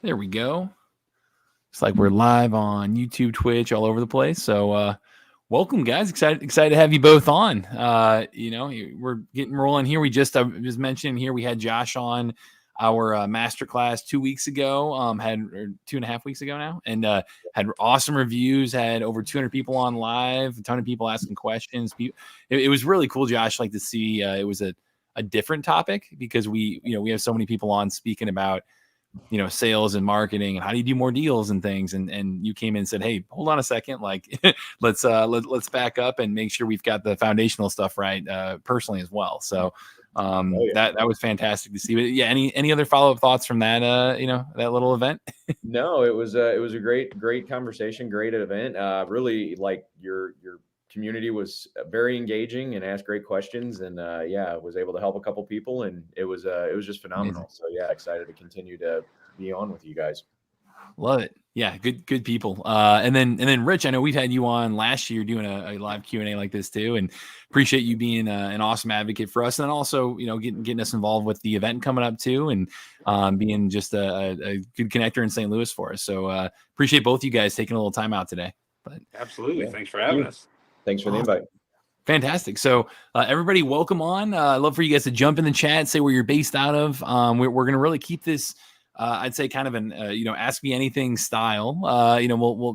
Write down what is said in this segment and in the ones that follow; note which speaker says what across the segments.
Speaker 1: There we go. It's like we're live on YouTube, Twitch, all over the place. So welcome, guys. Excited to have you both on. We're getting rolling here. We just was mentioning here we had Josh on our masterclass 2 weeks ago, had or 2.5 weeks ago now, and had awesome reviews. Had over 200 people on live, a ton of people asking questions. It was really cool, Josh. Like to see it was a different topic because we have so many people on speaking about sales and marketing and how do you do more deals and things. And you came in and said, hey, hold on a second. Like let's back up and make sure we've got the foundational stuff right personally as well. So that was fantastic to see. But yeah, any other follow-up thoughts from that, that little event?
Speaker 2: No, it was a great conversation, great event. Really like your community was very engaging and asked great questions, and was able to help a couple people, and it was just phenomenal.
Speaker 1: Amazing.
Speaker 2: So yeah, excited to continue to be on with you guys.
Speaker 1: Love it. Yeah, good people. And then Rich, I know we've had you on last year doing a live Q&A like this too, and appreciate you being an awesome advocate for us, and then also getting us involved with the event coming up too, and being just a good connector in St. Louis for us. So appreciate both you guys taking a little time out today. But
Speaker 3: absolutely, thanks for having us.
Speaker 2: Thanks for the invite.
Speaker 1: Fantastic. So everybody, welcome on. I'd love for you guys to jump in the chat, say where you're based out of. We're going to really keep this. I'd say kind of an, ask me anything style.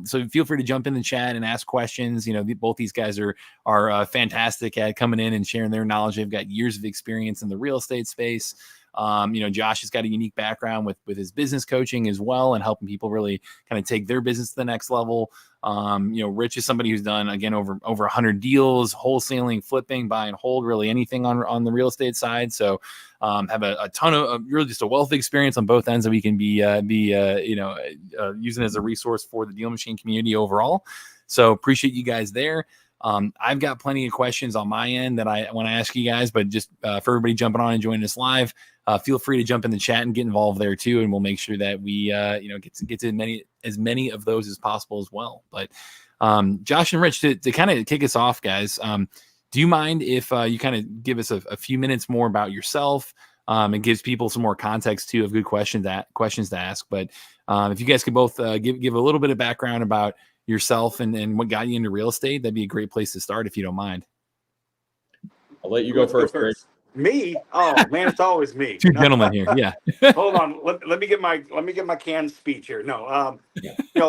Speaker 1: So feel free to jump in the chat and ask questions. Both these guys are fantastic at coming in and sharing their knowledge. They've got years of experience in the real estate space. Josh has got a unique background with his business coaching as well and helping people really kind of take their business to the next level. Rich is somebody who's done, again, over 100 deals, wholesaling, flipping, buy and hold, really anything on the real estate side. So have a ton of really just a wealth of experience on both ends that we can be using as a resource for the DealMachine community overall. So appreciate you guys there. I've got plenty of questions on my end that I want to ask you guys, but just for everybody jumping on and joining us live, feel free to jump in the chat and get involved there too, and we'll make sure that we get to as many of those as possible as well. But Josh and Rich, to kind of kick us off, guys, do you mind if you kind of give us a few minutes more about yourself? It gives people some more context too of good questions to ask. But if you guys could both give a little bit of background about yourself and what got you into real estate, that'd be a great place to start if you don't mind.
Speaker 2: I'll let you go first.
Speaker 3: Me? Oh man, it's always me.
Speaker 1: Two gentlemen here. Yeah.
Speaker 3: Hold on. Let me get my canned speech here. No.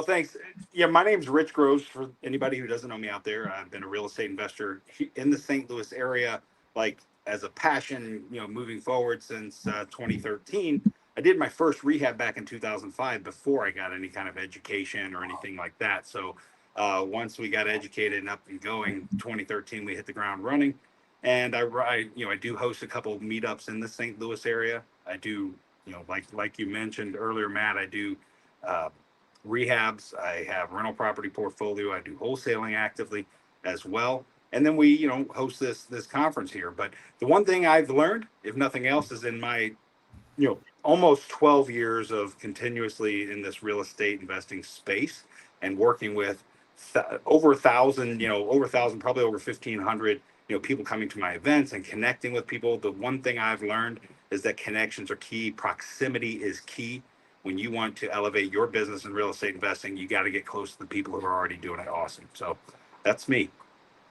Speaker 3: Thanks. Yeah, my name's Rich Groves. For anybody who doesn't know me out there, I've been a real estate investor in the St. Louis area, like as a passion, moving forward since 2013. I did my first rehab back in 2005 before I got any kind of education or anything like that. So once we got educated and up and going, 2013, we hit the ground running. And I do host a couple of meetups in the St. Louis area. I do, like you mentioned earlier, Matt, I do rehabs. I have rental property portfolio. I do wholesaling actively as well. And then we, host this conference here. But the one thing I've learned, if nothing else, is in my, almost 12 years of continuously in this real estate investing space and working with over 1,000, probably over 1,500, people coming to my events and connecting with people. The one thing I've learned is that connections are key. Proximity is key. When you want to elevate your business in real estate investing, you got to get close to the people who are already doing it awesome. So that's me.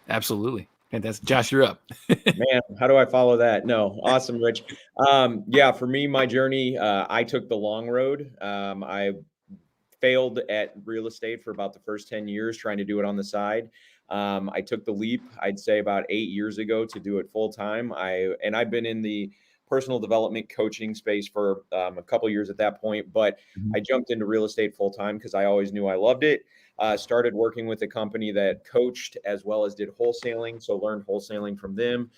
Speaker 1: Absolutely. Fantastic. Josh, you're up.
Speaker 2: Man, how do I follow that? No, awesome, Rich. For me, my journey, I took the long road. I failed at real estate for about the first 10 years, trying to do it on the side. I took the leap, I'd say about 8 years ago, to do it full time. I've been in the personal development coaching space for a couple years at that point, but I jumped into real estate full time because I always knew I loved it. Started working with a company that coached as well as did wholesaling. So learned wholesaling from them.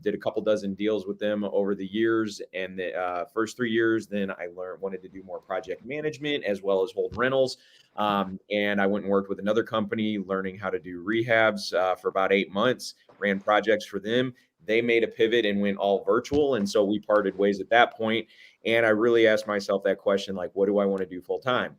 Speaker 2: Did a couple dozen deals with them over the years. And the first 3 years, then I wanted to do more project management as well as hold rentals. And I went and worked with another company, learning how to do rehabs for about 8 months, ran projects for them. They made a pivot and went all virtual. And so we parted ways at that point. And I really asked myself that question, like, what do I want to do full time?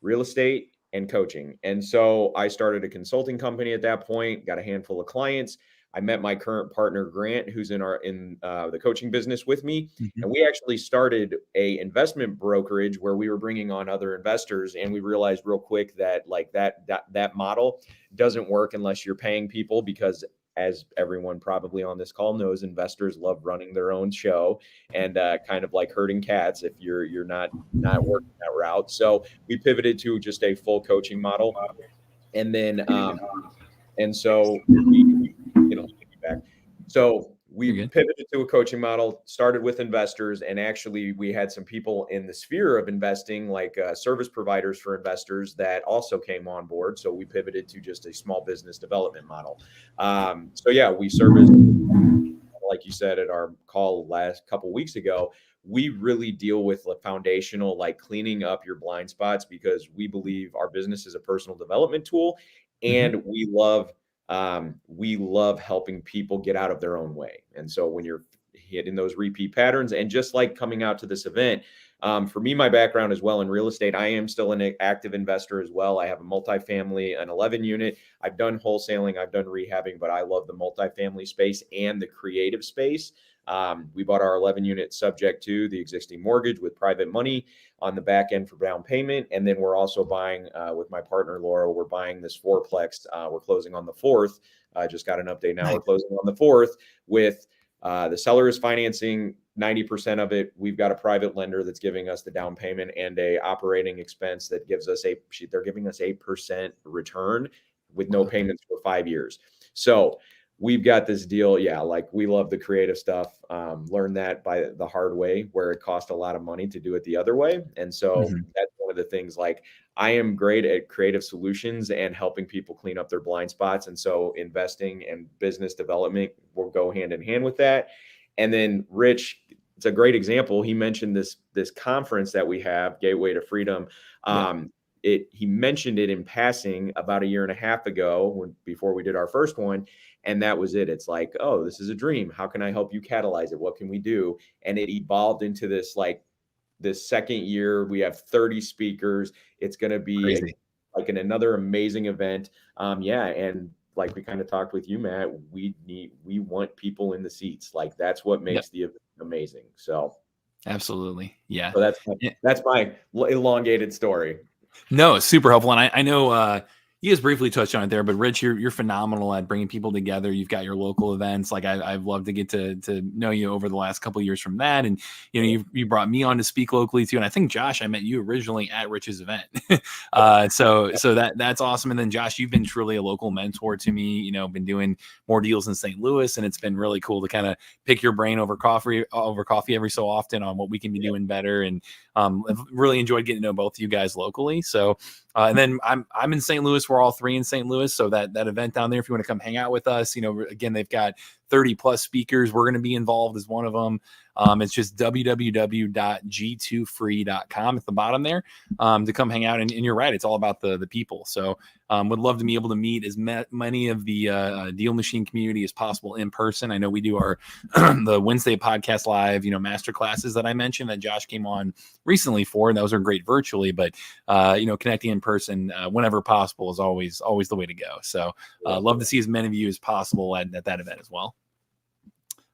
Speaker 2: Real estate and coaching. And so I started a consulting company at that point, got a handful of clients. I met my current partner, Grant, who's in the coaching business with me.
Speaker 1: Mhm.
Speaker 2: And we actually started a investment brokerage where we were bringing on other investors. And we realized real quick that like that model doesn't work unless you're paying people, because as everyone probably on this call knows, investors love running their own show and kind of like herding cats if you're not working that route. So we pivoted to just a full coaching model. And then and so back. So we
Speaker 1: You're good.
Speaker 2: pivoted to a coaching model, started with investors, and actually we had some people in the sphere of investing, like service providers for investors, that also came on board. So we pivoted to just a small business development model. So yeah, we service, like you said at our call last couple weeks ago, we really deal with the foundational, like cleaning up your blind spots, because we believe our business is a personal development tool, and we love helping people get out of their own way. And so when you're hitting those repeat patterns, and just like coming out to this event, for me, my background as well in real estate, I am still an active investor as well. I have a multifamily, an 11 unit. I've done wholesaling, I've done rehabbing, but I love the multifamily space and the creative space. We bought our 11 unit subject to the existing mortgage with private money on the back end for down payment. And then we're also buying with my partner, Laura, we're buying this fourplex. We're closing on the 4th. I just got an update now. Nice. We're closing on the 4th with the seller is financing 90% of it. We've got a private lender that's giving us the down payment and a operating expense that gives us they're giving us 8% return with no payments for 5 years. So we've got this deal. Yeah. Like, we love the creative stuff. Learned that by the hard way, where it cost a lot of money to do it the other way. And so that's one of the things, like, I am great at creative solutions and helping people clean up their blind spots. And so investing and business development will go hand in hand with that. And then Rich, it's a great example. He mentioned this conference that we have, Gateway to Freedom. He mentioned it in passing about a year and a half ago, before we did our first one. And that was it. It's like, oh, this is a dream. How can I help you catalyze it? What can we do? And it evolved into this, like, this second year. We have 30 speakers. It's going to be another amazing event. And like we kind of talked with you, Matt, we want people in the seats. Like, that's what makes the event amazing. So
Speaker 1: absolutely. Yeah.
Speaker 2: So that's my elongated story.
Speaker 1: No, it's super helpful. And I know you guys briefly touched on it there, but Rich, you're phenomenal at bringing people together. You've got your local events. Like, I've loved to get to know you over the last couple of years from that. And, you brought me on to speak locally too. And I think, Josh, I met you originally at Rich's event. So that's awesome. And then, Josh, you've been truly a local mentor to me, been doing more deals in St. Louis, and it's been really cool to kind of pick your brain over coffee every so often on what we can be doing better. And I've really enjoyed getting to know both of you guys locally. So, and then I'm in St. Louis. We're all three in St. Louis. So that event down there, if you want to come hang out with us, again, they've got 30 plus speakers. We're going to be involved as one of them. It's just www.g2free.com at the bottom there to come hang out. And you're right, it's all about the people. So would love to be able to meet as many of the DealMachine community as possible in person. I know we do our the Wednesday podcast live, master classes that I mentioned that Josh came on recently for, and those are great virtually, but connecting in person whenever possible is always the way to go. So love to see as many of you as possible at that event as well.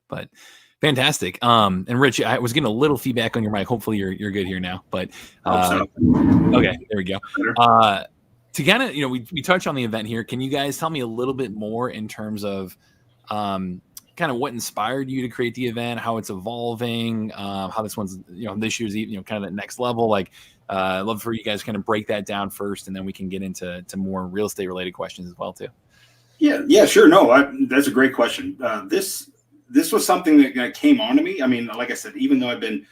Speaker 1: But fantastic. And Rich, I was getting a little feedback on your mic. Hopefully you're good here now, but okay, there we go. To kind of, we touched on the event here. Can you guys tell me a little bit more in terms of kind of what inspired you to create the event, how it's evolving, how this one's, this year's, kind of the next level? Like, I'd love for you guys to kind of break that down first, and then we can get into more real estate related questions as well too.
Speaker 4: Yeah, sure. No, that's a great question. This was something that came on to me. I mean, like I said, even though I've been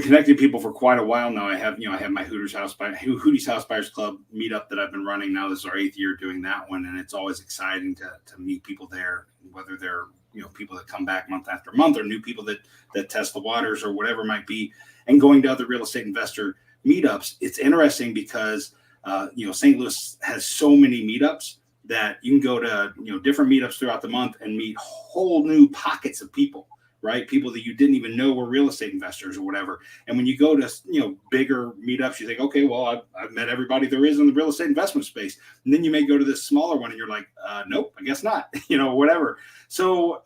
Speaker 4: connecting people for quite a while now. I have my Hooties House Buyers Club meetup that I've been running now. This is our 8th year doing that one, and it's always exciting to meet people there, whether they're people that come back month after month, or new people that test the waters, or whatever it might be. And going to other real estate investor meetups, it's interesting because St. Louis has so many meetups that you can go to different meetups throughout the month and meet whole new pockets of people, right? People that you didn't even know were real estate investors or whatever. And when you go to, bigger meetups, you think, okay, well, I've met everybody there is in the real estate investment space. And then you may go to this smaller one and you're like, nope, I guess not, whatever. So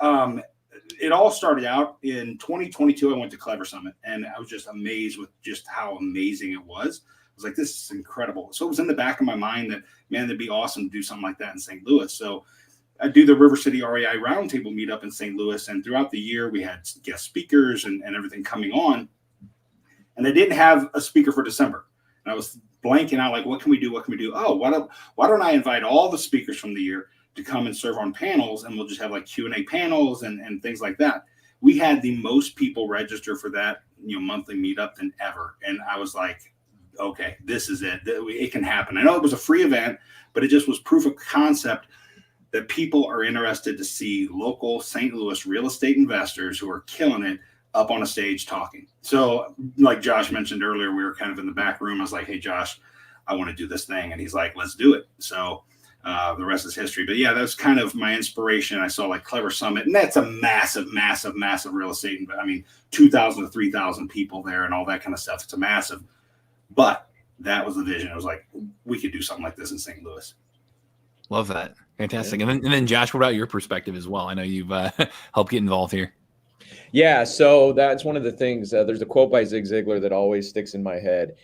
Speaker 4: it all started out in 2022. I went to Clever Summit and I was just amazed with just how amazing it was. I was like, this is incredible. So it was in the back of my mind that, man, it'd be awesome to do something like that in St. Louis. So I do the River City REI Roundtable meetup in St. Louis. And throughout the year, we had guest speakers and everything coming on. And I didn't have a speaker for December. And I was blanking out, like, what can we do? What can we do? Oh, why don't I invite all the speakers from the year to come and serve on panels, and we'll just have like Q&A panels and things like that. We had the most people register for that, monthly meetup than ever. And I was like, okay, this is it. It can happen. I know it was a free event, but it just was proof of concept that people are interested to see local St. Louis real estate investors who are killing it up on a stage talking. So like Josh mentioned earlier, we were kind of in the back room. I was like, hey, Josh, I want to do this thing. And he's like, let's do it. So the rest is history. But yeah, that's kind of my inspiration. I saw like Clever Summit, and that's a massive, massive, massive real estate. I mean, 2,000 to 3,000 people there and all that kind of stuff. It's a massive, but that was the vision. It was like, we could do something like this in St. Louis.
Speaker 1: Love that. Fantastic. Yeah. And then Josh, what about your perspective as well? I know you've helped get involved here.
Speaker 2: Yeah. So that's one of the things, there's a quote by Zig Ziglar that always sticks in my head.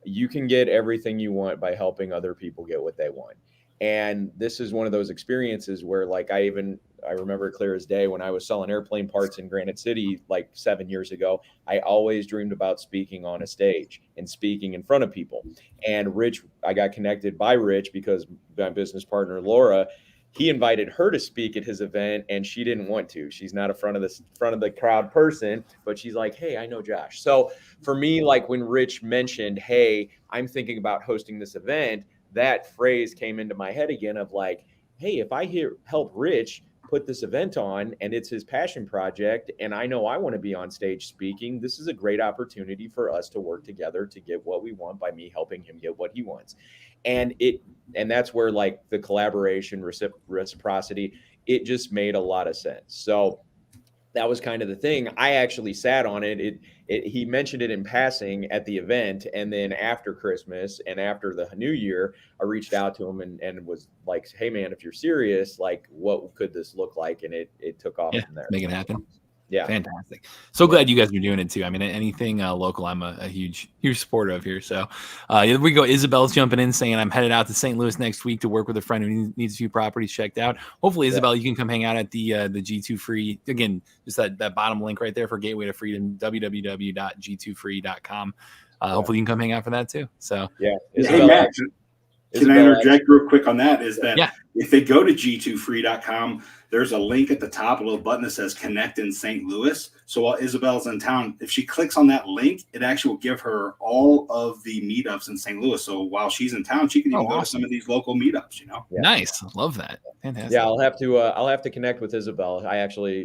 Speaker 2: You can get everything you want by helping other people get what they want. And this is one of those experiences where, like, I remember it clear as day when I was selling airplane parts in Granite City like 7 years ago. I always dreamed about speaking on a stage and speaking in front of people. And Rich, I got connected by Rich because my business partner, Laura, he invited her to speak at his event and she didn't want to. She's not a front of the crowd person, but she's like, hey, I know Josh. So for me, like when Rich mentioned, hey, I'm thinking about hosting this event, that phrase came into my head again of like, hey, if I help Rich put this event on and it's his passion project and I know I want to be on stage speaking, this is a great opportunity for us to work together to get what we want by me helping him get what he wants. And that's where like the collaboration, reciprocity, it just made a lot of sense. So that was kind of the thing. I actually sat on it. He mentioned it in passing at the event. And then after Christmas and after the New Year, I reached out to him and was like, hey, man, if you're serious, like, what could this look like? And it took off from there.
Speaker 1: Make it happen.
Speaker 2: Yeah.
Speaker 1: Fantastic. So glad you guys are doing it too. I mean, anything local, I'm a huge supporter of here. So here we go. Isabel's jumping in saying, I'm headed out to St. Louis next week to work with a friend who needs a few properties checked out. Hopefully, Isabel, you can come hang out at the G2 Free. Again, just that bottom link right there for Gateway to Freedom, www.g2free.com. Hopefully you can come hang out for that too. So
Speaker 2: yeah.
Speaker 4: Hey, Max, can I interject real quick on that? Is that if they go to g2free.com, there's a link at the top, a little button that says connect in St. Louis. So while Isabel's in town, if she clicks on that link, it actually will give her all of the meetups in St. Louis. So while she's in town, she can even go to some of these local meetups,
Speaker 2: Yeah.
Speaker 1: Nice. Love that. Fantastic.
Speaker 2: Yeah, I'll have to connect with Isabel.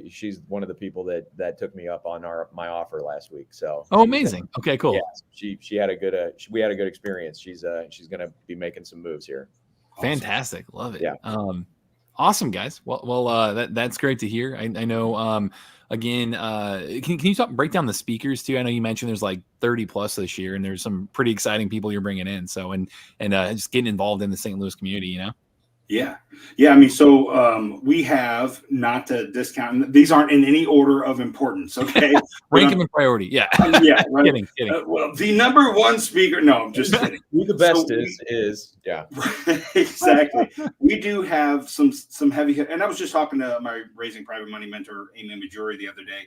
Speaker 2: She's one of the people that took me up on my offer last week. So
Speaker 1: amazing. Okay, cool.
Speaker 2: Yeah, we had a good experience. She's gonna be making some moves here.
Speaker 1: Fantastic. Love it.
Speaker 2: Yeah.
Speaker 1: Awesome, guys. Well, that's great to hear. I know. Again, can you break down the speakers too? I know you mentioned there's like 30 plus this year, and there's some pretty exciting people you're bringing in. So and just getting involved in the St. Louis community, you know.
Speaker 4: Yeah. I mean, so we have, not to discount, these aren't in any order of importance. Okay.
Speaker 1: Rank them in priority. Yeah.
Speaker 4: Yeah. Right.
Speaker 1: Kidding.
Speaker 4: Well, the number one speaker. No, I'm just kidding.
Speaker 2: Who the best is. Yeah.
Speaker 4: Exactly. We do have some heavy, and I was just talking to my Raising Private Money mentor, Amy Majuri, the other day.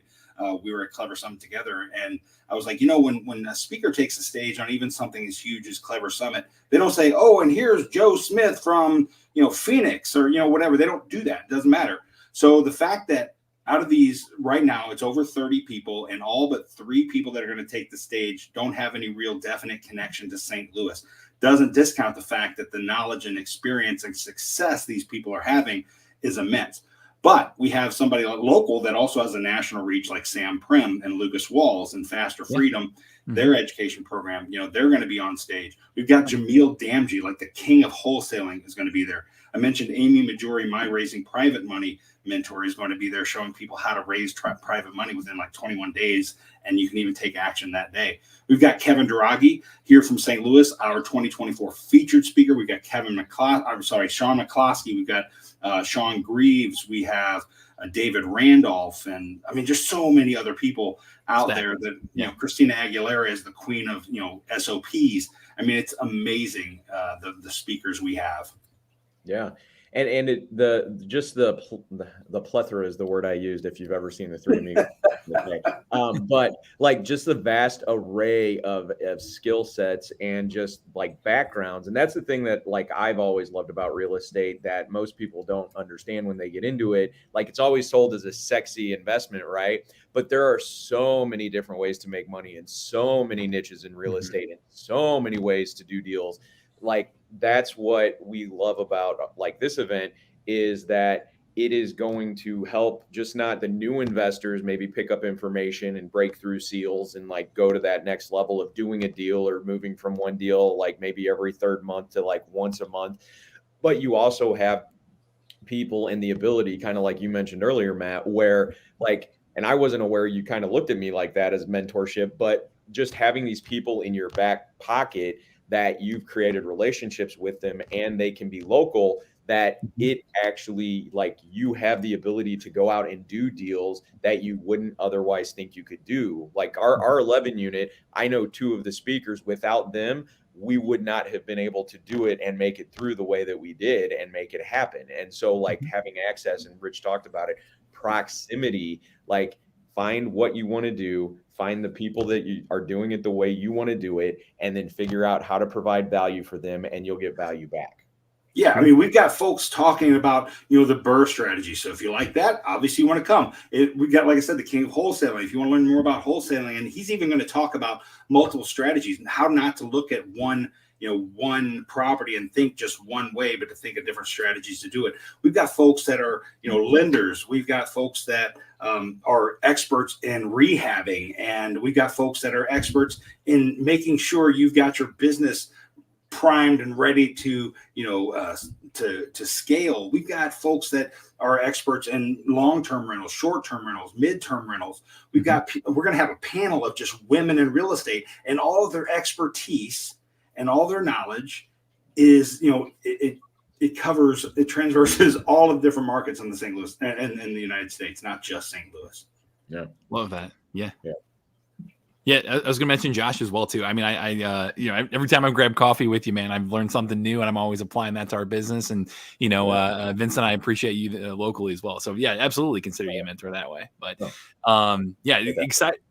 Speaker 4: We were at Clever Summit together, and I was like, when a speaker takes the stage on even something as huge as Clever Summit, they don't say, oh, and here's Joe Smith from, Phoenix or, whatever. They don't do that. It doesn't matter. So the fact that out of these right now, it's over 30 people, and all but 3 people that are going to take the stage don't have any real definite connection to St. Louis, doesn't discount the fact that the knowledge and experience and success these people are having is immense. But we have somebody local that also has a national reach, like Sam Prim and Lucas Walls and Faster Freedom, their education program. They're going to be on stage. We've got Jamil Damji, like the king of wholesaling, is going to be there. I mentioned Amy Majuri, my Raising Private Money mentor is going to be there showing people how to raise private money within like 21 days. And you can even take action that day. We've got Kevin Duragi here from St. Louis, our 2024 featured speaker. We've got Sean McCloskey. We've got Sean Greaves. We have David Randolph. And I mean, just so many other people out there that, Christina Aguilera is the queen of, SOPs. I mean, it's amazing, the speakers we have.
Speaker 2: Yeah. And the plethora is the word I used, if you've ever seen the Three Amigos. But like just the vast array of skill sets and just like backgrounds. And that's the thing that like I've always loved about real estate that most people don't understand when they get into it. Like it's always sold as a sexy investment, right? But there are so many different ways to make money and so many niches in real estate and so many ways to do deals. Like that's what we love about like this event is that it is going to help just not the new investors maybe pick up information and break through seals and like go to that next level of doing a deal or moving from one deal like maybe every third month to like once a month. But you also have people and the ability, kind of like you mentioned earlier, Matt, where like, and I wasn't aware you kind of looked at me like that as mentorship, but just having these people in your back pocket that you've created relationships with them and they can be local, that it actually like you have the ability to go out and do deals that you wouldn't otherwise think you could do. Like our 11 unit, I know two of the speakers. Without them, we would not have been able to do it and make it through the way that we did and make it happen. And so like having access, and Rich talked about it, proximity, like find what you want to do, find the people that you are doing it the way you want to do it, and then figure out how to provide value for them, and you'll get value back.
Speaker 4: Yeah, I mean, we've got folks talking about, the BRRRR strategy. So if you like that, obviously you want to come. We got, like I said, the king of wholesaling. If you want to learn more about wholesaling, and he's even going to talk about multiple strategies and how not to look at one property and think just one way, but to think of different strategies to do it. We've got folks that are, lenders. We've got folks that are experts in rehabbing, and we've got folks that are experts in making sure you've got your business primed and ready to scale. We've got folks that are experts in long-term rentals, short-term rentals, mid-term rentals. We're going to have a panel of just women in real estate, and all of their expertise and all their knowledge is, it transverses all of different markets in the St. Louis and in the United States, not just St. Louis.
Speaker 2: Yeah.
Speaker 1: Love that. Yeah. Yeah, I was going to mention Josh as well too. I mean, I every time I grab coffee with you, man, I've learned something new, and I'm always applying that to our business. And Vince and I appreciate you locally as well. So yeah, absolutely consider you a mentor that way. But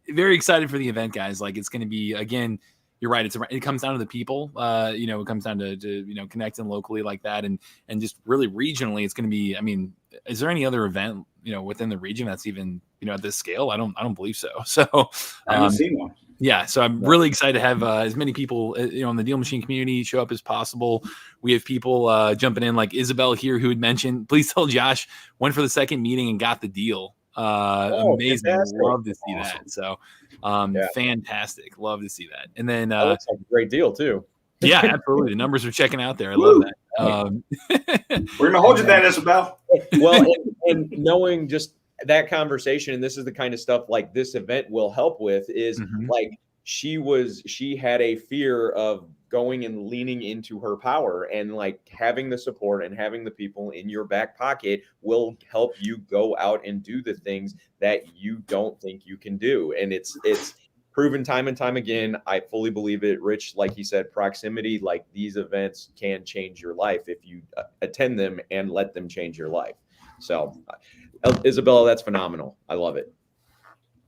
Speaker 1: very excited for the event, guys. Like it's going to be, again, you're right. It comes down to the people. It comes down to connecting locally like that, and just really regionally. It's going to be. I mean, is there any other event within the region that's even at this scale? I don't believe so. So
Speaker 4: I haven't seen one.
Speaker 1: Yeah, so I'm really excited to have as many people in the DealMachine community show up as possible. We have people jumping in like Isabel here who had mentioned, please tell Josh went for the second meeting and got the deal. Amazing.
Speaker 2: Fantastic.
Speaker 1: Love to see that. So fantastic. Love to see that. And then
Speaker 2: that looks like a great deal too.
Speaker 1: Yeah, absolutely. The numbers are checking out there. I love that.
Speaker 4: We're gonna hold you that, Isabel.
Speaker 2: Well, and knowing just that conversation, and this is the kind of stuff like this event will help with, is like she had a fear of going and leaning into her power, and like having the support and having the people in your back pocket will help you go out and do the things that you don't think you can do. And it's proven time and time again. I fully believe it. Rich, like he said, proximity, like these events can change your life if you attend them and let them change your life. So Isabella, that's phenomenal. I love it.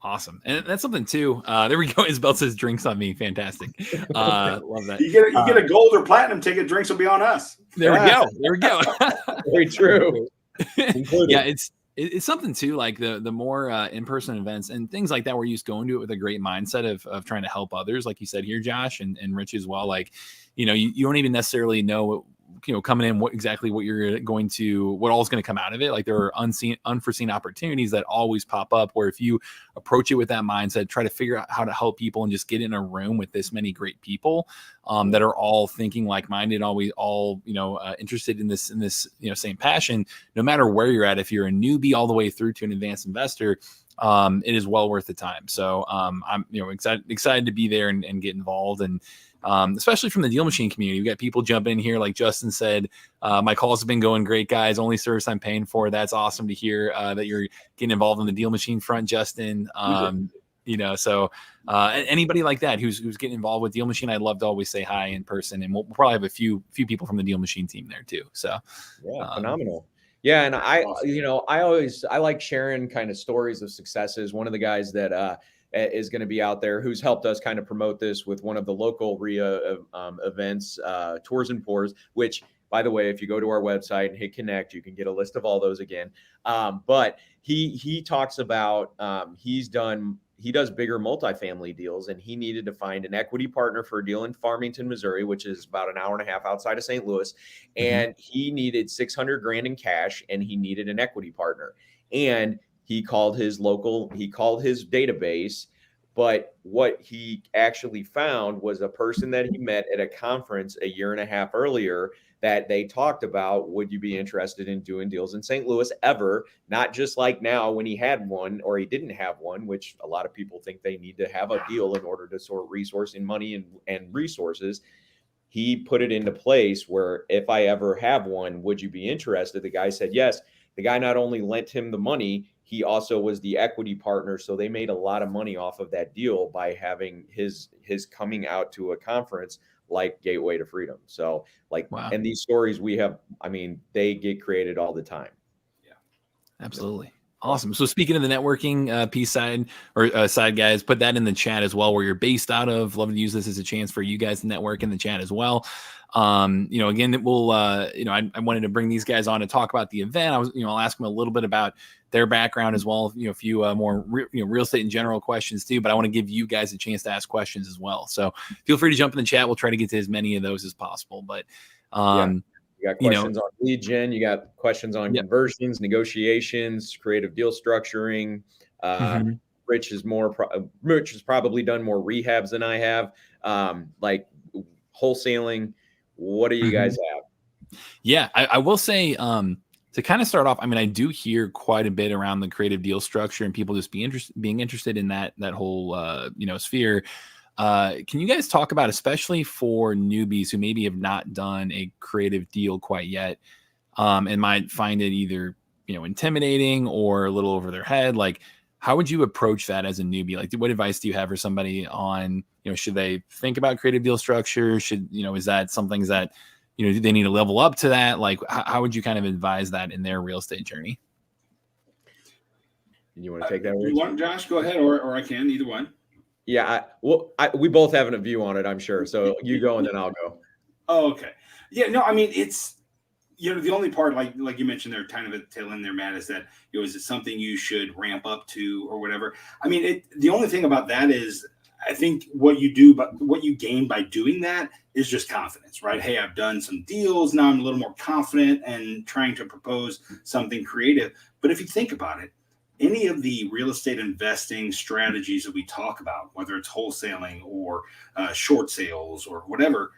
Speaker 1: Awesome. And that's something too. There we go. Isabel says drinks on me. Fantastic. Love that.
Speaker 4: You get a gold or platinum ticket. Drinks will be on us.
Speaker 1: There we go.
Speaker 2: Very true.
Speaker 1: Yeah, it's something too, like the more in-person events and things like that, where you just go into it with a great mindset of trying to help others, like you said here, Josh, and Rich as well. Like, you don't even necessarily know coming in, what you're going to, what all is going to come out of it. Like there are unforeseen opportunities that always pop up, where if you approach it with that mindset, try to figure out how to help people and just get in a room with this many great people that are all thinking like-minded, always all, interested in this, same passion, no matter where you're at. If you're a newbie all the way through to an advanced investor, it is well worth the time. So I'm excited to be there and get involved, and especially from the DealMachine community. We got people jumping in here, like Justin said. My calls have been going great, guys. Only service I'm paying for. That's awesome to hear that you're getting involved in the DealMachine front, Justin. Anybody like that who's getting involved with DealMachine, I'd love to always say hi in person, and we'll probably have a few people from the DealMachine team there too. So
Speaker 2: yeah, phenomenal. Yeah, and I like sharing kind of stories of successes. One of the guys that is going to be out there who's helped us kind of promote this with one of the local RIA events, Tours and Pours, which, by the way, if you go to our website and hit connect, you can get a list of all those again. But he talks about he does bigger multifamily deals, and he needed to find an equity partner for a deal in Farmington, Missouri, which is about an hour and a half outside of St. Louis. And he needed $600,000 in cash, and he needed an equity partner. And he called his database, but what he actually found was a person that he met at a conference a year and a half earlier that they talked about, would you be interested in doing deals in St. Louis ever? Not just like now when he had one or he didn't have one, which a lot of people think they need to have a deal in order to sort of resource in money and resources. He put it into place where, if I ever have one, would you be interested? The guy said yes. The guy not only lent him the money, he also was the equity partner. So they made a lot of money off of that deal by having his coming out to a conference like Gateway to Freedom. So wow. And these stories we have, they get created all the time.
Speaker 1: Yeah, absolutely. Awesome. So speaking of the networking piece side, guys, put that in the chat as well, where you're based out of. Love to use this as a chance for you guys to network in the chat as well. Again, it will, I wanted to bring these guys on to talk about the event. I'll ask them a little bit about their background as well. A few more, real estate in general questions too, but I want to give you guys a chance to ask questions as well. So feel free to jump in the chat. We'll try to get to as many of those as possible, but,
Speaker 2: you got questions on lead gen, you got questions on conversions, negotiations, creative deal structuring. Rich has probably done more rehabs than I have, like wholesaling. What do you guys have?
Speaker 1: Yeah, I will say, to kind of start off, I do hear quite a bit around the creative deal structure and people just being interested in that whole, sphere. Can you guys talk about, especially for newbies who maybe have not done a creative deal quite yet, and might find it either, intimidating or a little over their head? Like, how would you approach that as a newbie? Like, what advice do you have for somebody on, should they think about creative deal structure? Is that something that, do they need to level up to that? Like, how would you kind of advise that in their real estate journey?
Speaker 2: You want to take that?
Speaker 4: You want, Josh? Go ahead, or I can, either one.
Speaker 2: Yeah, we both have a view on it, I'm sure. So you go and then I'll go.
Speaker 4: Oh, okay. Yeah, no, it's, the only part, like you mentioned there, kind of at the tail end there, Matt, is that, is it something you should ramp up to or whatever? The only thing about that is, I think what you gain by doing that is just confidence, right? Hey, I've done some deals. Now I'm a little more confident and trying to propose something creative. But if you think about it, any of the real estate investing strategies that we talk about, whether it's wholesaling or short sales or whatever,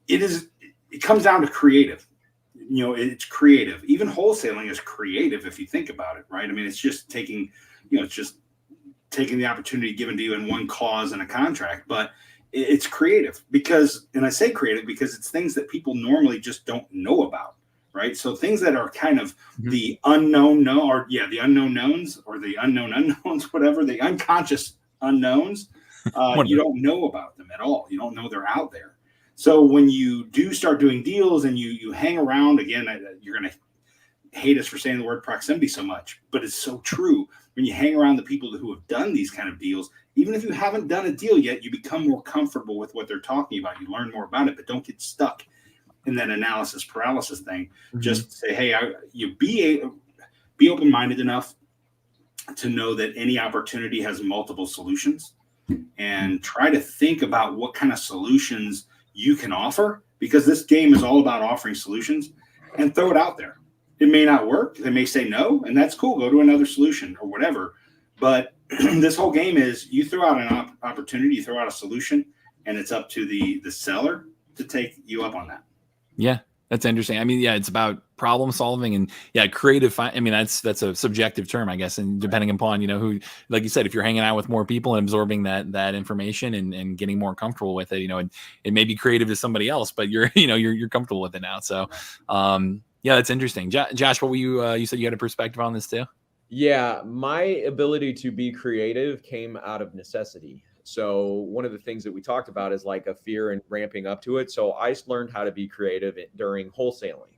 Speaker 4: it comes down to creative. It's creative. Even wholesaling is creative if you think about it, right? It's just taking the opportunity given to you in one clause in a contract, but it's creative and I say creative because it's things that people normally just don't know about. Right. So things that are kind of the unknown the unknown knowns or the unknown unknowns, whatever, the unconscious unknowns, you don't know about them at all. You don't know they're out there. So when you do start doing deals and you hang around, again, you're going to hate us for saying the word proximity so much, but it's so true. When you hang around the people who have done these kind of deals, even if you haven't done a deal yet, you become more comfortable with what they're talking about. You learn more about it, but don't get stuck in that analysis paralysis thing. Just say, hey, you be open-minded enough to know that any opportunity has multiple solutions, and try to think about what kind of solutions you can offer because this game is all about offering solutions, and throw it out there. It may not work. They may say no, and that's cool. Go to another solution or whatever. But this whole game is you throw out an opportunity, you throw out a solution, and it's up to the seller to take you up on that.
Speaker 1: Yeah, that's interesting. I mean, yeah, it's about problem solving and creative. I mean, that's a subjective term, I guess. And depending upon, who, like you said, if you're hanging out with more people and absorbing that information and getting more comfortable with it, it may be creative to somebody else, but you're comfortable with it now. So, yeah, that's interesting. Josh, what were you said you had a perspective on this too?
Speaker 2: Yeah, my ability to be creative came out of necessity. So one of the things that we talked about is like a fear and ramping up to it. So I learned how to be creative during wholesaling.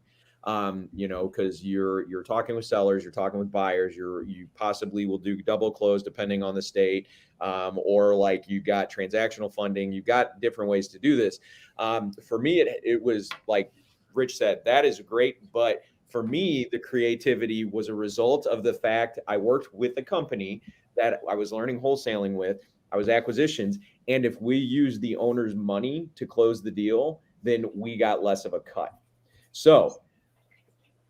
Speaker 2: Because you're talking with sellers, you're talking with buyers, you possibly will do double close depending on the state, or like you got transactional funding, you've got different ways to do this. For me, it was like Rich said, that is great, but for me, the creativity was a result of the fact I worked with a company that I was learning wholesaling with. I was acquisitions. And if we used the owner's money to close the deal, then we got less of a cut. So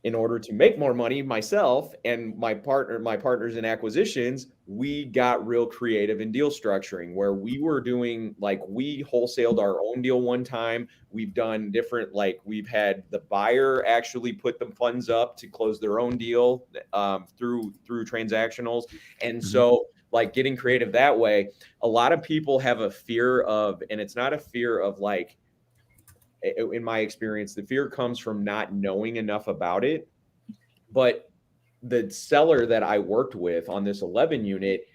Speaker 2: in order to make more money, myself and my partners in acquisitions, we got real creative in deal structuring where we were doing, like, we wholesaled our own deal one time. We've done different, like we've had the buyer actually put the funds up to close their own deal through transactionals. And so like getting creative that way, a lot of people have a fear of, and it's not a fear of like, in my experience, the fear comes from not knowing enough about it. But the seller that I worked with on this 11 unit,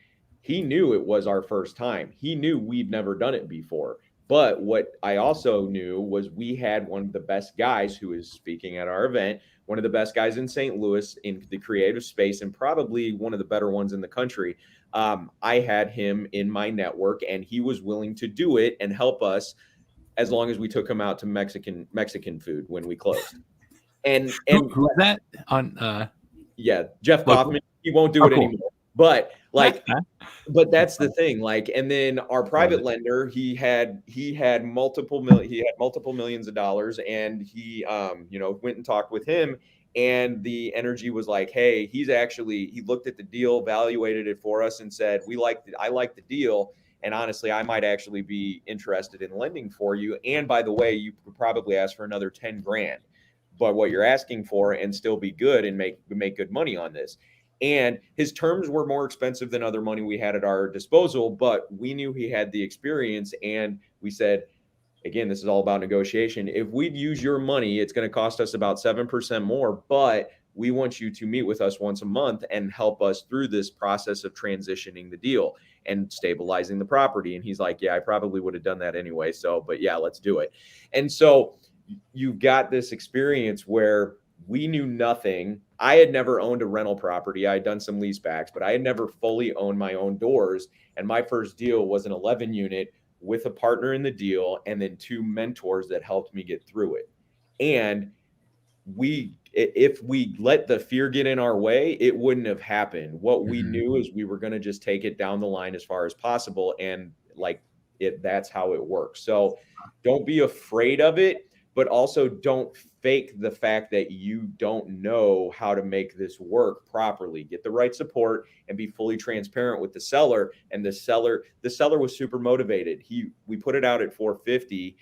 Speaker 2: he knew it was our first time. He knew we'd never done it before. But what I also knew was we had one of the best guys who is speaking at our event, one of the best guys in St. Louis in the creative space, and probably one of the better ones in the country. I had him in my network, and he was willing to do it and help us as long as we took him out to Mexican food when we closed. And
Speaker 1: who's that on?
Speaker 2: Yeah, Jeff Kaufman. He won't do it anymore. But like, but that's the thing. Like, and then our private lender, he had multiple millions of dollars, and he went and talked with him. And the energy was like, hey, he looked at the deal, evaluated it for us, and said, I like the deal. And honestly, I might actually be interested in lending for you. And by the way, you could probably ask for another 10 grand, but what you're asking for, and still be good and make good money on this. And his terms were more expensive than other money we had at our disposal, but we knew he had the experience. And we said, again, this is all about negotiation. If we'd use your money, it's going to cost us about 7% more, but we want you to meet with us once a month and help us through this process of transitioning the deal and stabilizing the property. And he's like, yeah, I probably would have done that anyway. So, but yeah, let's do it. And so you've got this experience where we knew nothing. I had never owned a rental property. I had done some leasebacks, but I had never fully owned my own doors. And my first deal was an 11 unit with a partner in the deal, and then 2 mentors that helped me get through it. And if we let the fear get in our way, it wouldn't have happened. What we knew is we were going to just take it down the line as far as possible. And like that's how it works. So don't be afraid of it, but also don't fake the fact that you don't know how to make this work properly. Get the right support and be fully transparent with the seller. And the seller was super motivated. We put it out at $450.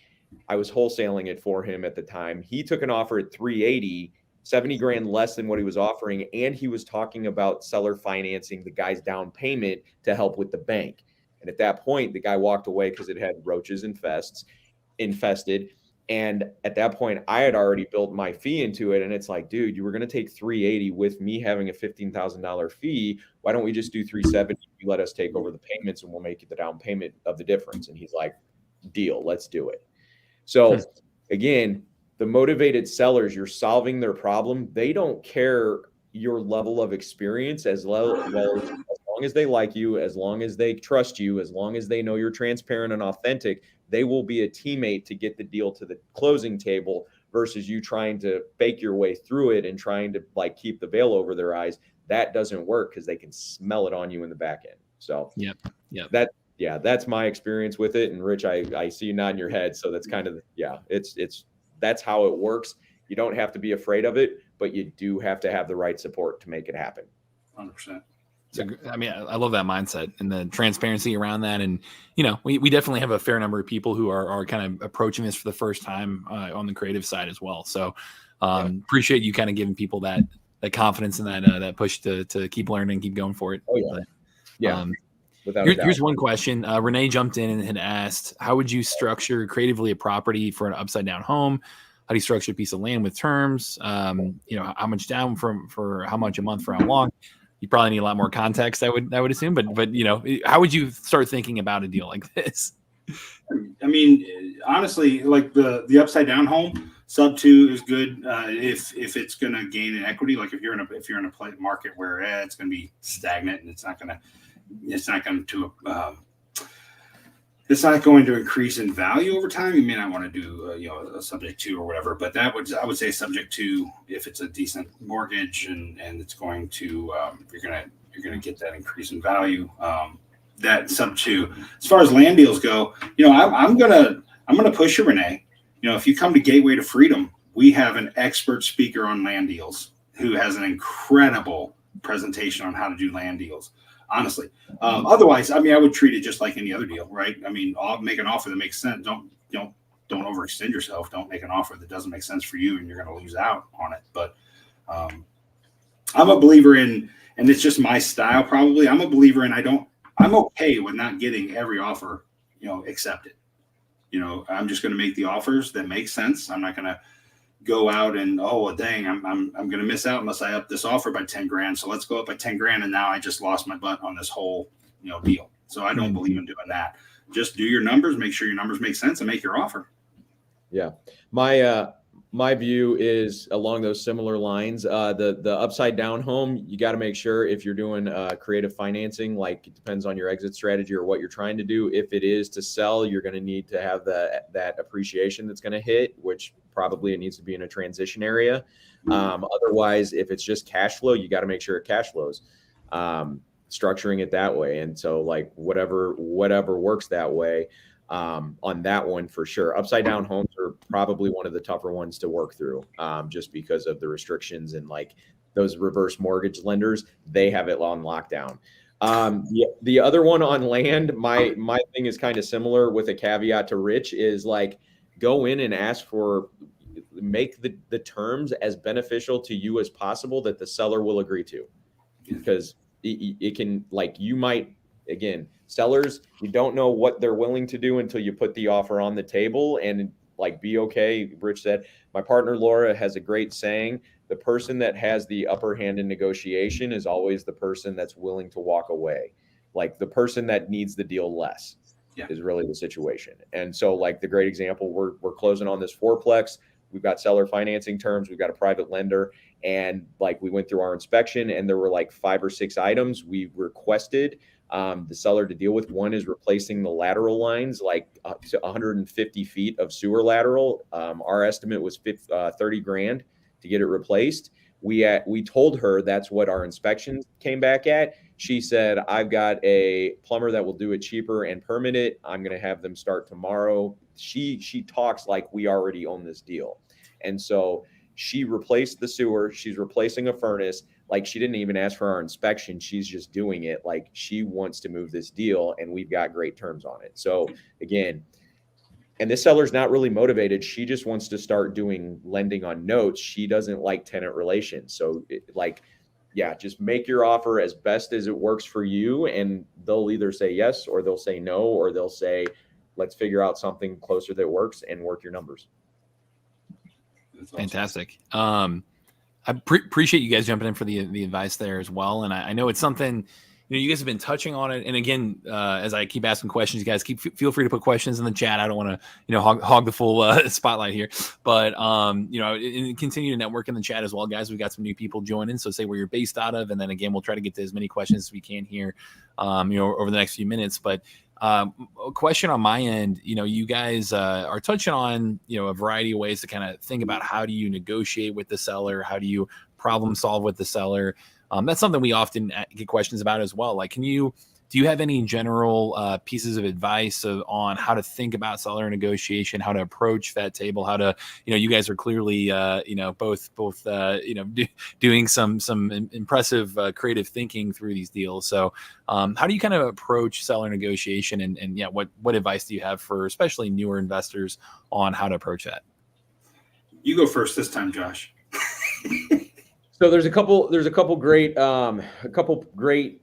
Speaker 2: I was wholesaling it for him at the time. He took an offer at $380, 70 grand less than what he was offering. And he was talking about seller financing the guy's down payment to help with the bank. And at that point, the guy walked away because it had roaches infested. And at that point, I had already built my fee into it. And it's like, dude, you were going to take $380 with me having a $15,000 fee. Why don't we just do $370? You let us take over the payments and we'll make you the down payment of the difference. And he's like, deal, let's do it. So again, the motivated sellers, you're solving their problem. They don't care your level of experience as long as they like you, as long as they trust you, as long as they know you're transparent and authentic, they will be a teammate to get the deal to the closing table versus you trying to fake your way through it and trying to like keep the veil over their eyes. That doesn't work because they can smell it on you in the back end. So that's my experience with it. And Rich, I see you nodding your head. So that's kind of, it's that's how it works. You don't have to be afraid of it, but you do have to have the right support to make it happen.
Speaker 4: 100%.
Speaker 1: So, I mean, I love that mindset and the transparency around that. And, you know, we definitely have a fair number of people who are kind of approaching this for the first time on the creative side as well. So appreciate you kind of giving people that confidence and that push to keep learning, keep going for it.
Speaker 2: Oh, yeah.
Speaker 1: But,
Speaker 2: Yeah. Without a doubt.
Speaker 1: Here's one question. Renee jumped in and had asked, how would you structure creatively a property for an upside down home? How do you structure a piece of land with terms? You know, how much down for how much a month for how long? You probably need a lot more context, I would assume. But you know, how would you start thinking about a deal like this?
Speaker 4: I mean, honestly, like the upside down home, sub 2 is good if it's going to gain an equity. Like if you're in a market where it's going to be stagnant and it's not going to increase in value over time. You may not want to do a subject to or whatever, but I would say subject to if it's a decent mortgage and it's going to you're gonna get that increase in value. That sub 2. As far as land deals go, you know, I'm gonna push you, Renee. You know, if you come to Gateway to Freedom, we have an expert speaker on land deals who has an incredible presentation on how to do land deals. Honestly, otherwise, I mean, I would treat it just like any other deal, right? I mean, I'll make an offer that makes sense. Don't overextend yourself. Don't make an offer that doesn't make sense for you, and you're going to lose out on it. But I'm a believer in, and it's just my style. Probably, I'm a believer in. I'm okay with not getting every offer, you know, accepted. You know, I'm just going to make the offers that make sense. I'm not going to go out and dang, I'm going to miss out unless I up this offer by 10 grand. So let's go up by 10 grand. And now I just lost my butt on this whole, you know, deal. So I don't believe in doing that. Just do your numbers, make sure your numbers make sense and make your offer.
Speaker 2: Yeah. My view is along those similar lines. The upside down home, you got to make sure if you're doing creative financing, like it depends on your exit strategy or what you're trying to do. If it is to sell, you're going to need to have that appreciation that's going to hit, which probably it needs to be in a transition area. Otherwise, if it's just cash flow, you got to make sure it cash flows. Structuring it that way. And so like whatever works that way. On that one for sure. Upside down homes are probably one of the tougher ones to work through, just because of the restrictions and like those reverse mortgage lenders, they have it on lockdown. The other one on land, my thing is kind of similar with a caveat to Rich is like go in and make the terms as beneficial to you as possible that the seller will agree to, because it can, like, you might, again, sellers, you don't know what they're willing to do until you put the offer on the table, and like be okay. Rich said, my partner Laura has a great saying, the person that has the upper hand in negotiation is always the person that's willing to walk away. Like the person that needs the deal less is really the situation. And so like the great example, we're closing on this fourplex. We've got seller financing terms. We've got a private lender. And like we went through our inspection and there were like 5 or 6 items we requested the seller to deal with. One is replacing the lateral lines, like 150 feet of sewer lateral. Our estimate was 30 grand to get it replaced. We told her that's what our inspection came back at. She said, I've got a plumber that will do it cheaper and permit it. I'm going to have them start tomorrow. She talks like we already own this deal. And so she replaced the sewer. She's replacing a furnace. Like she didn't even ask for our inspection. She's just doing it. Like she wants to move this deal and we've got great terms on it. So again, and this seller's not really motivated. She just wants to start doing lending on notes. She doesn't like tenant relations. So just make your offer as best as it works for you. And they'll either say yes, or they'll say no, or they'll say, let's figure out something closer that works and work your numbers.
Speaker 4: Awesome.
Speaker 1: Fantastic. I appreciate you guys jumping in for the advice there as well. And I know it's something, you guys have been touching on it. And again, as I keep asking questions, you guys feel free to put questions in the chat. I don't want to, hog the full spotlight here, but and continue to network in the chat as well, guys. We've got some new people joining, so say where you're based out of, and then again, we'll try to get to as many questions as we can here, over the next few minutes. But a question on my end, you guys are touching on, a variety of ways to kind of think about how do you negotiate with the seller, how do you problem solve with the seller. That's something we often get questions about as well. Like, can you do you have any general pieces of advice on how to think about seller negotiation, how to approach that table, how to, you guys are clearly, both doing some impressive creative thinking through these deals. So how do you kind of approach seller negotiation, and what advice do you have for especially newer investors on how to approach that?
Speaker 4: You go first this time, Josh.
Speaker 2: So there's a couple great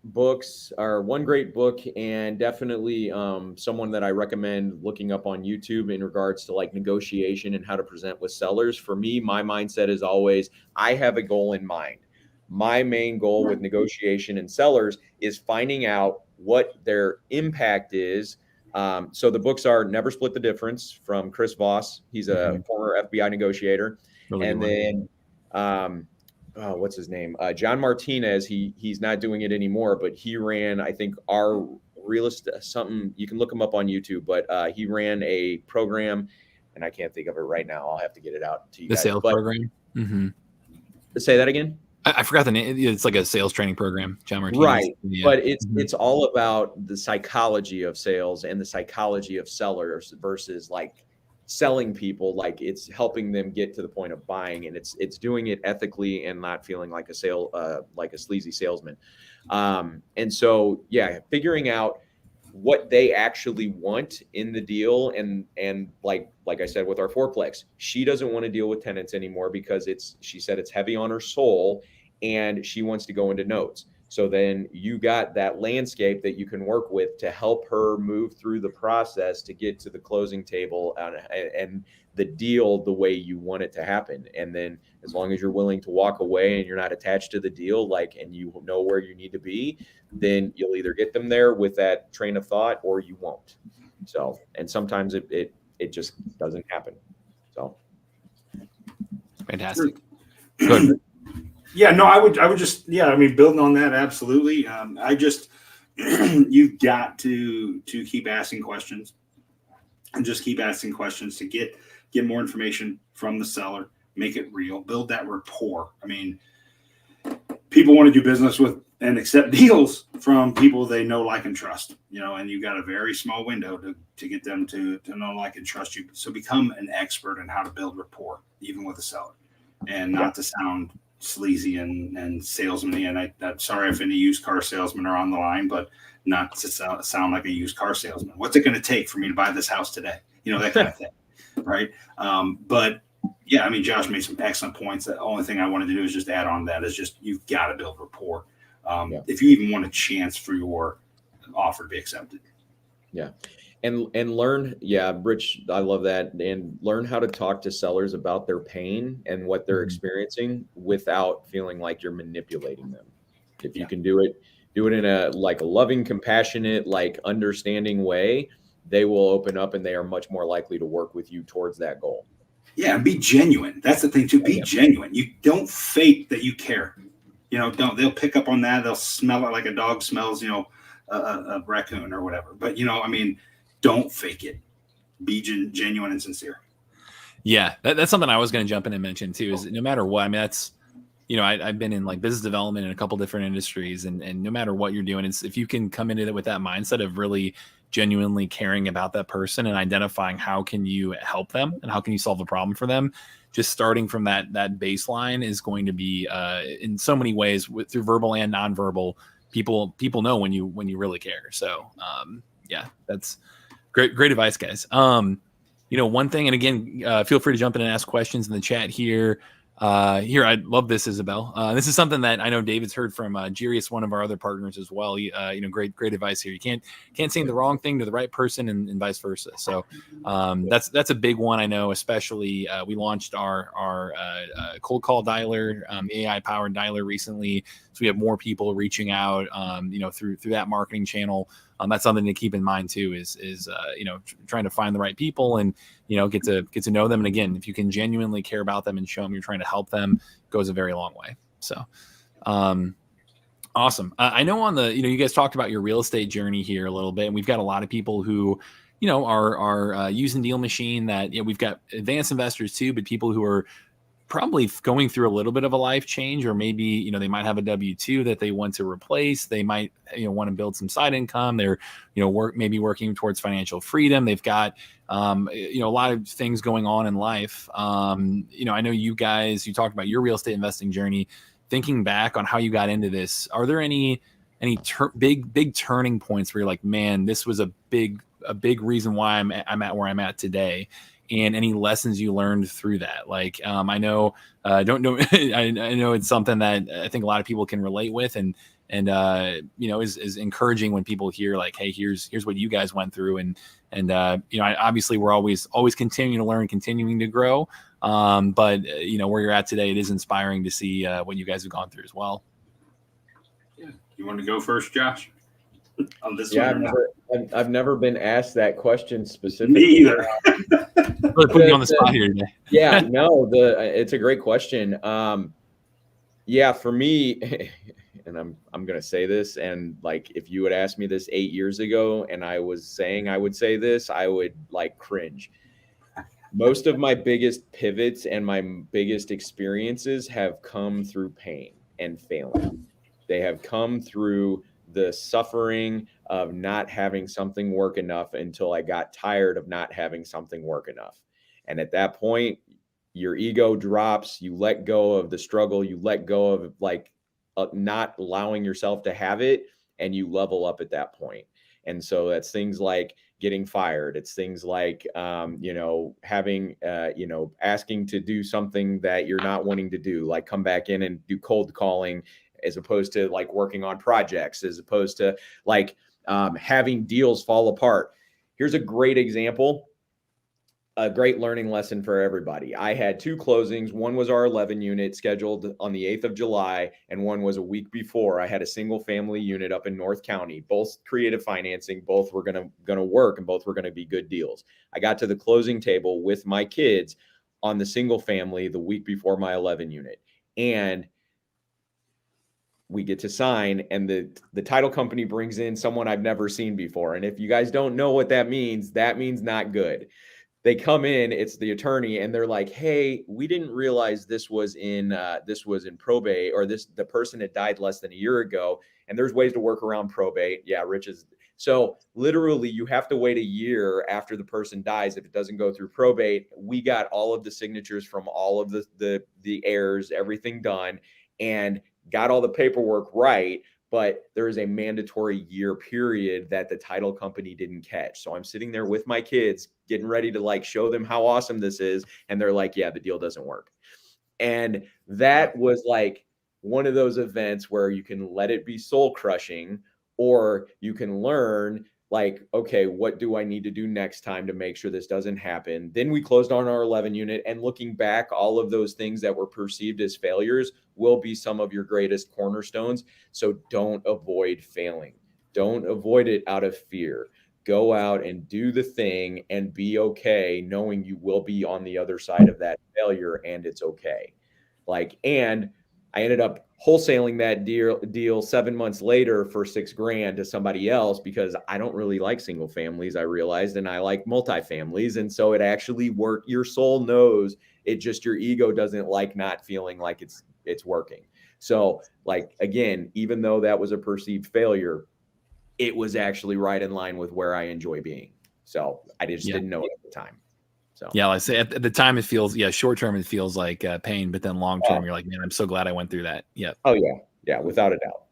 Speaker 2: books, or one great book, and definitely someone that I recommend looking up on YouTube in regards to like negotiation and how to present with sellers. For me, my mindset is always, I have a goal in mind. My main goal with negotiation and sellers is finding out what their impact is. So the books are Never Split the Difference from Chris Voss. He's a former FBI negotiator.
Speaker 1: Really
Speaker 2: and then what's his name? John Martinez. He's not doing it anymore, but he ran, I think, our real estate, something, you can look him up on YouTube, but he ran a program, and I can't think of it right now. I'll have to get it out to you
Speaker 1: The
Speaker 2: guys.
Speaker 1: sales program.
Speaker 2: Say that again.
Speaker 1: I forgot the name. It's like a sales training program, John Martinez.
Speaker 2: Right. Yeah. But it's all about the psychology of sales and the psychology of sellers versus like selling people. Like, it's helping them get to the point of buying, and it's doing it ethically and not feeling like a sleazy salesman. And so, figuring out what they actually want in the deal. And like I said, with our fourplex, she doesn't want to deal with tenants anymore because she said it's heavy on her soul, and she wants to go into notes. So then you got that landscape that you can work with to help her move through the process to get to the closing table and the deal the way you want it to happen. And then as long as you're willing to walk away and you're not attached to the deal, and you know where you need to be, then you'll either get them there with that train of thought or you won't. So, and sometimes it just doesn't happen. So.
Speaker 1: Fantastic. Good.
Speaker 4: Yeah, no, I would just, building on that, absolutely. You've got to keep asking questions, and just keep asking questions to get more information from the seller, make it real, build that rapport. I mean, people want to do business with and accept deals from people they know, like, and trust, and you've got a very small window to get them to know, like, and trust you. So become an expert in how to build rapport, even with a seller, and not to sound sleazy and salesman-y. And I'm sorry if any used car salesmen are on the line, but not to sound like a used car salesman. What's it going to take for me to buy this house today? That kind of thing. Right. But yeah, Josh made some excellent points. The only thing I wanted to do is just add on that is just, you've got to build rapport. If you even want a chance for your offer to be accepted. Yeah.
Speaker 2: And learn, Rich, I love that. And learn how to talk to sellers about their pain and what they're experiencing without feeling like you're manipulating them. If you can do it in a loving, compassionate, understanding way, they will open up and they are much more likely to work with you towards that goal.
Speaker 4: Yeah, and be genuine. That's the thing too. Be genuine. You don't fake that you care. They'll pick up on that. They'll smell it like a dog smells, a raccoon or whatever. But don't fake it. Be genuine and sincere.
Speaker 1: Yeah, that's something I was going to jump in and mention too. Is no matter what, that's I've been in business development in a couple different industries, and no matter what you're doing, if you can come into it with that mindset of really genuinely caring about that person and identifying how can you help them and how can you solve a problem for them, just starting from that baseline is going to be in so many ways through verbal and nonverbal. People know when you really care. So that's great advice, guys. One thing, and again, feel free to jump in and ask questions in the chat here. I love this, Isabel. This is something that I know David's heard from Jirius, one of our other partners as well. Great advice here. You can't say the wrong thing to the right person and vice versa. So that's a big one. I know, especially we launched our cold call dialer, AI powered dialer recently. So we have more people reaching out, through that marketing channel. That's something to keep in mind too, is trying to find the right people and, get to know them. And again, if you can genuinely care about them and show them you're trying to help them, goes a very long way. So, awesome. I know on the, you guys talked about your real estate journey here a little bit, and we've got a lot of people who, are using DealMachine that, we've got advanced investors too, but people who are probably going through a little bit of a life change, or maybe, you know, they might have a W-2 that they want to replace. They might, you know, want to build some side income. They're, you know, maybe working towards financial freedom. They've got, you know, a lot of things going on in life. You know, I know you guys, you talked about your real estate investing journey. Thinking back on how you got into this, are there any big turning points where you're like, man, this was a big reason why I'm at where I'm at today? And any lessons you learned through that? Like, I know, don't know, I know it's something that I think a lot of people can relate with, and you know, is encouraging when people hear like, hey, here's what you guys went through, and you know, obviously we're always continuing to learn, continuing to grow, but you know, where you're at today, it is inspiring to see what you guys have gone through as well.
Speaker 4: Yeah, you want to go first, Josh? On this
Speaker 2: Yeah,
Speaker 4: one,
Speaker 2: I've never been asked that question specifically.
Speaker 4: Me either.
Speaker 1: Really putting you on the spot here today.
Speaker 2: Yeah, no, it's a great question. Yeah, for me, and I'm gonna say this, and like if you had asked me this 8 years ago and I was saying I would say this, I would like cringe. Most of my biggest pivots and my biggest experiences have come through pain and failing. They have come through the suffering of not having something work enough until I got tired of not having something work enough. And at that point, your ego drops, you let go of the struggle, you let go of like not allowing yourself to have it, and you level up at that point. And so that's things like getting fired. It's things like, you know, having, you know, asking to do something that you're not wanting to do, like come back in and do cold calling, as opposed to like working on projects, as opposed to like having deals fall apart. Here's a great example, a great learning lesson for everybody. I had 2 closings. One was our 11 unit scheduled on the 8th of July, and one was a week before. I had a single family unit up in North County, both creative financing, both were going to work, and both were going to be good deals. I got to the closing table with my kids on the single family the week before my 11 unit. And we get to sign, and the title company brings in someone I've never seen before. And if you guys don't know what that means not good. They come in, it's the attorney, and they're like, hey, we didn't realize this was in probate, or the person had died less than a year ago, and there's ways to work around probate. Yeah, Rich is. So literally you have to wait a year after the person dies if it doesn't go through probate. We got all of the signatures from all of the heirs, everything done, and got all the paperwork right, but there is a mandatory year period that the title company didn't catch. So I'm sitting there with my kids getting ready to like show them how awesome this is, and they're like, yeah, the deal doesn't work. And that was like one of those events where you can let it be soul crushing, or you can learn like, okay, what do I need to do next time to make sure this doesn't happen? Then we closed on our 11 unit, and looking back, all of those things that were perceived as failures will be some of your greatest cornerstones. So don't avoid failing. Don't avoid it out of fear. Go out and do the thing and be okay, knowing you will be on the other side of that failure, and it's okay. Like, and I ended up wholesaling that deal 7 months later for $6,000 to somebody else, because I don't really like single families, I realized, and I like multifamilies. And so it actually worked. Your soul knows it, just your ego doesn't like not feeling like it's working. So like, again, even though that was a perceived failure, it was actually right in line with where I enjoy being. So I just didn't know it at the time. So
Speaker 1: yeah, like I say, at the time it feels, short term it feels like pain, but then long term you're like, man, I'm so glad I went through that. Yeah.
Speaker 2: Oh yeah, without a doubt.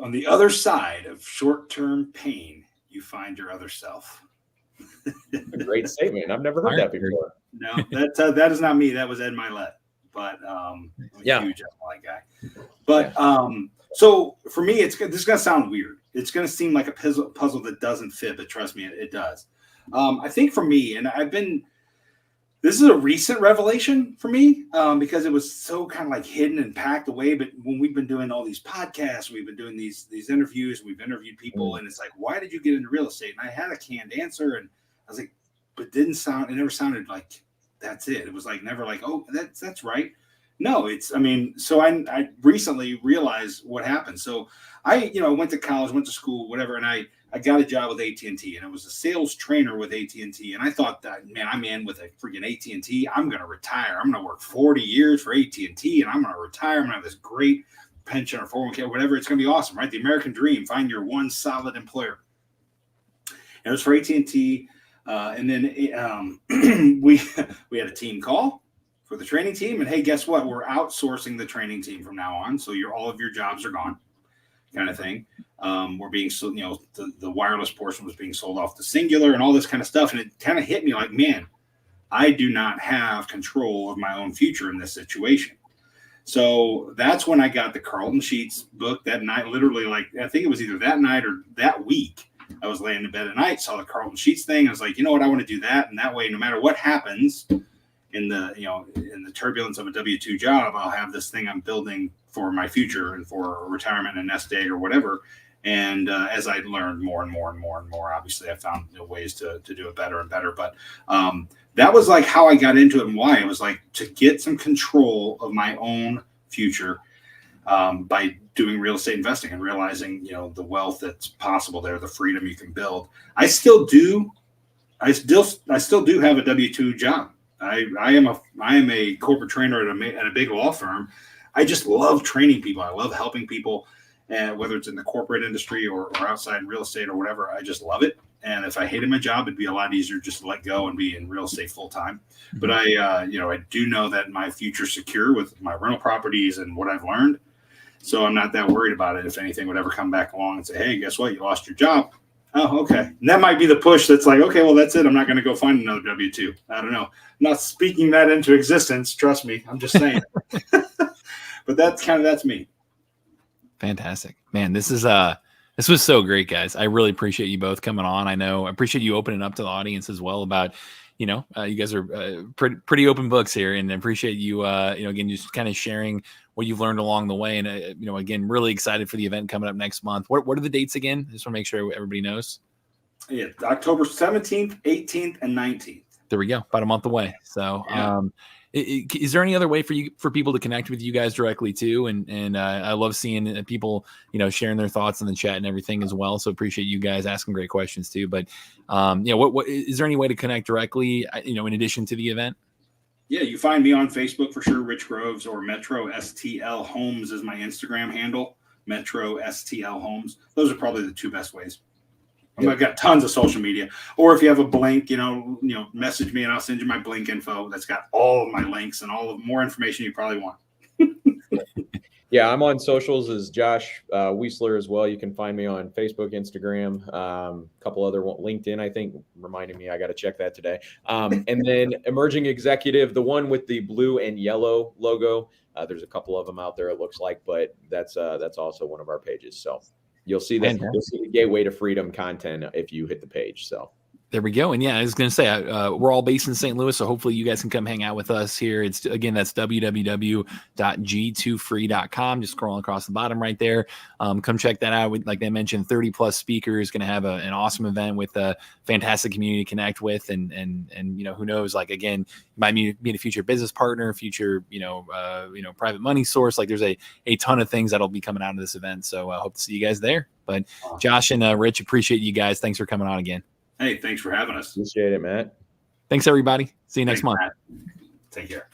Speaker 4: On the other side of short-term pain, you find your other self.
Speaker 2: A great statement. I've never heard that before.
Speaker 4: No, that is not me. That was Ed Milet. But I'm a huge Ed Milet guy. But so for me, this is gonna sound weird. It's gonna seem like a puzzle that doesn't fit, but trust me, it does. I think for me, and this is a recent revelation for me, because it was so kind of like hidden and packed away. But when we've been doing all these podcasts, we've been doing these interviews, we've interviewed people, and it's like, why did you get into real estate? And I had a canned answer, and I was like, but it never sounded like that's it. It was like never like, oh, that's right. No, so I recently realized what happened. So I went to college, went to school, whatever, and I I got a job with AT&T, and I was a sales trainer with AT&T. And I thought that, man, I'm in with a freaking AT&T. I'm going to retire. I'm going to work 40 years for AT&T, and I'm going to retire. I'm going to have this great pension or 401k, whatever. It's going to be awesome, right? The American dream. Find your one solid employer. And it was for AT&T. And then we had a team call for the training team. And hey, guess what? We're outsourcing the training team from now on. So all of your jobs are gone, kind of thing. We're being, the wireless portion was being sold off to Singular and all this kind of stuff. And it kind of hit me like, man, I do not have control of my own future in this situation. So that's when I got the Carlton Sheets book that night. Literally, like, I think it was either that night or that week. I was laying in bed at night, saw the Carlton Sheets thing. I was like, you know what? I want to do that. And that way, no matter what happens in the turbulence of a W-2 job, I'll have this thing I'm building for my future and for retirement and nest egg or whatever. And as I learned more and more and more and more, obviously I found ways to do it better and better. But that was like how I got into it and why. It was like to get some control of my own future by doing real estate investing and realizing, the wealth that's possible there, the freedom you can build. I still do have a W-2 job. I am a corporate trainer at a big law firm. I just love training people. I love helping people, whether it's in the corporate industry or outside in real estate or whatever. I just love it. And if I hated my job, it'd be a lot easier just to let go and be in real estate full time. But I do know that my future's secure with my rental properties and what I've learned. So I'm not that worried about it. If anything would ever come back along and say, hey, guess what? You lost your job. Oh, okay. And that might be the push that's like, okay, well, that's it. I'm not going to go find another W-2. I don't know. I'm not speaking that into existence. Trust me. I'm just saying. But that's me. Fantastic,
Speaker 1: man. This was so great, guys. I really appreciate you both coming on. I appreciate you opening up to the audience as well about, you guys are pretty open books here, and I appreciate you, again, just kind of sharing what you've learned along the way. And, again, really excited for the event coming up next month. What are the dates again? Just want to make sure everybody knows.
Speaker 4: Yeah, October 17th, 18th, and 19th.
Speaker 1: There we go. About a month away. So, yeah. Is there any other way for people to connect with you guys directly too? And I love seeing people, sharing their thoughts in the chat and everything as well. So appreciate you guys asking great questions too. But what is there any way to connect directly, in addition to the event?
Speaker 4: Yeah, you find me on Facebook for sure, Rich Groves, or Metro STL Homes is my Instagram handle. Metro STL Homes. Those are probably the two best ways. I've got tons of social media. Or if you have a Blink, message me and I'll send you my Blink info. That's got all of my links and more information you probably want.
Speaker 2: Yeah, I'm on socials as Josh Wiesler as well. You can find me on Facebook, Instagram, a couple other LinkedIn, I think, reminding me I got to check that today. And then Emerging Executive, the one with the blue and yellow logo. There's a couple of them out there, it looks like, but that's also one of our pages. So you'll see that. You'll see the Gateway to Freedom content if you hit the page. So
Speaker 1: there we go. And yeah, I was going to say, we're all based in St. Louis, so hopefully you guys can come hang out with us here. That's www.g2free.com. Just scrolling across the bottom right there. Come check that out. Like I mentioned, 30 plus speakers, going to have an awesome event with a fantastic community to connect with. And who knows, like, again, you might be a future business partner, future, private money source. Like there's a ton of things that'll be coming out of this event. So I hope to see you guys there. But Josh and Rich, appreciate you guys. Thanks for coming on again.
Speaker 4: Hey, thanks for having us.
Speaker 2: Appreciate it, Matt.
Speaker 1: Thanks, everybody. See you next month.
Speaker 4: Matt. Take care.